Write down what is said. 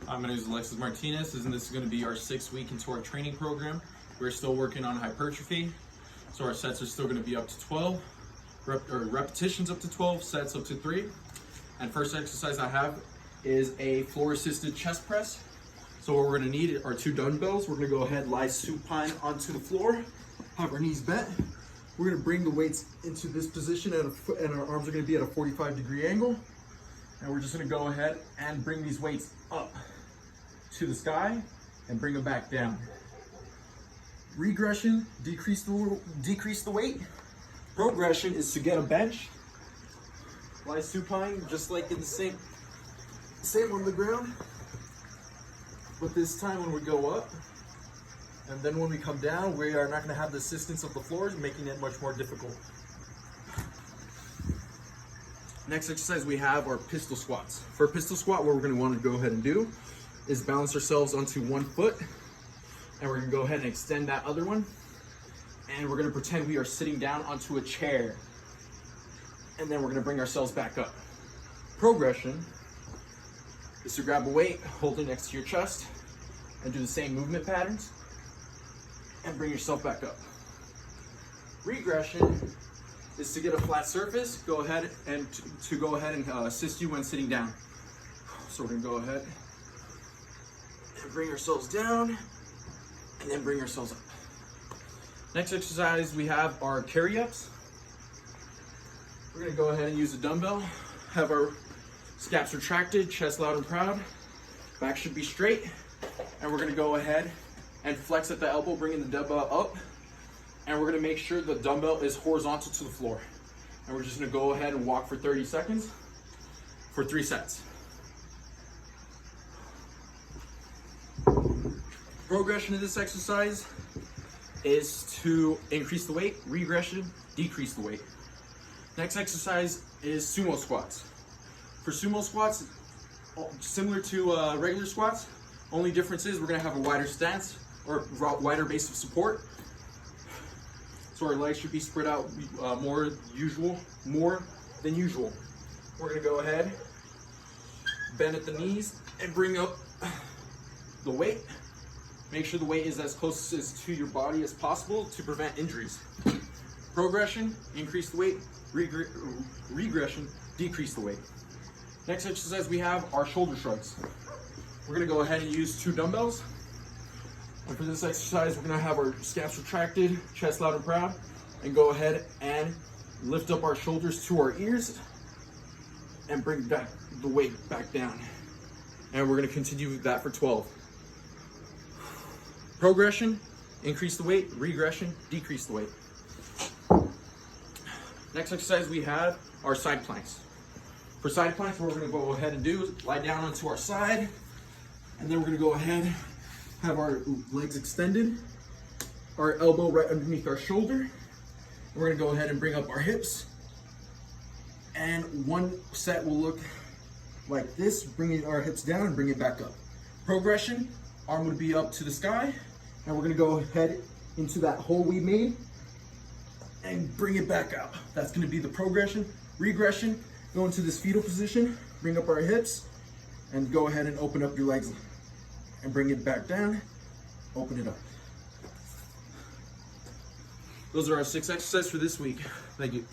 My name is Alexis Martinez, and this is going to be our 6th week into our training program. We're still working on hypertrophy, so our sets are still going to be up to 12, repetitions up to 12, sets up to 3. And first exercise I have is a floor-assisted chest press. So what we're going to need are 2 dumbbells. We're going to go ahead, lie supine onto the floor, have our knees bent. We're going to bring the weights into this position, and our arms are going to be at a 45-degree angle. And we're just going to go ahead and bring these weights up to the sky and bring them back down. Regression, decrease the weight. Progression is to get a bench, lie supine, just like in the same on the ground. But this time when we go up, and then when we come down, we are not going to have the assistance of the floors, making it much more difficult. Next exercise we have are pistol squats. For a pistol squat, what we're going to want to go ahead and do is balance ourselves onto one foot, and we're going to go ahead and extend that other one, and we're going to pretend we are sitting down onto a chair, and then we're going to bring ourselves back up. Progression is to grab a weight, hold it next to your chest, and do the same movement patterns, and bring yourself back up. Regression is to get a flat surface, go ahead and assist you when sitting down. So we're going to go ahead and bring ourselves down, and then bring ourselves up. Next exercise we have are carry-ups. We're going to go ahead and use a dumbbell, have our scaps retracted, chest loud and proud, back should be straight, and we're going to go ahead and flex at the elbow, bringing the dumbbell up, and we're going to make sure the dumbbell is horizontal to the floor. And we're just going to go ahead and walk for 30 seconds for 3 sets. Progression of this exercise is to increase the weight, regression, decrease the weight. Next exercise is sumo squats. For sumo squats, similar to regular squats, only difference is we're going to have a wider stance or wider base of support. So our legs should be spread out more than usual. We're going to go ahead, bend at the knees, and bring up the weight. Make sure the weight is as close to your body as possible to prevent injuries. Progression, increase the weight. Regression, decrease the weight. Next exercise we have are shoulder shrugs. We're going to go ahead and use 2 dumbbells. And for this exercise, we're going to have our scaps retracted, chest loud and proud, and go ahead and lift up our shoulders to our ears and bring back the weight back down. And we're going to continue that for 12. Progression, increase the weight. Regression, decrease the weight. Next exercise we have are side planks. For side planks, what we're going to go ahead and do is lie down onto our side, and then we're going to go ahead, have our legs extended, our elbow right underneath our shoulder, and we're going to go ahead and bring up our hips. And one set will look like this, bringing our hips down and bring it back up. Progression, arm would be up to the sky, and we're going to go ahead into that hole we made and bring it back out. That's going to be the progression. Regression, go into this fetal position, bring up our hips, and go ahead and open up your legs and bring it back down, open it up. Those are our 6 exercises for this week. Thank you.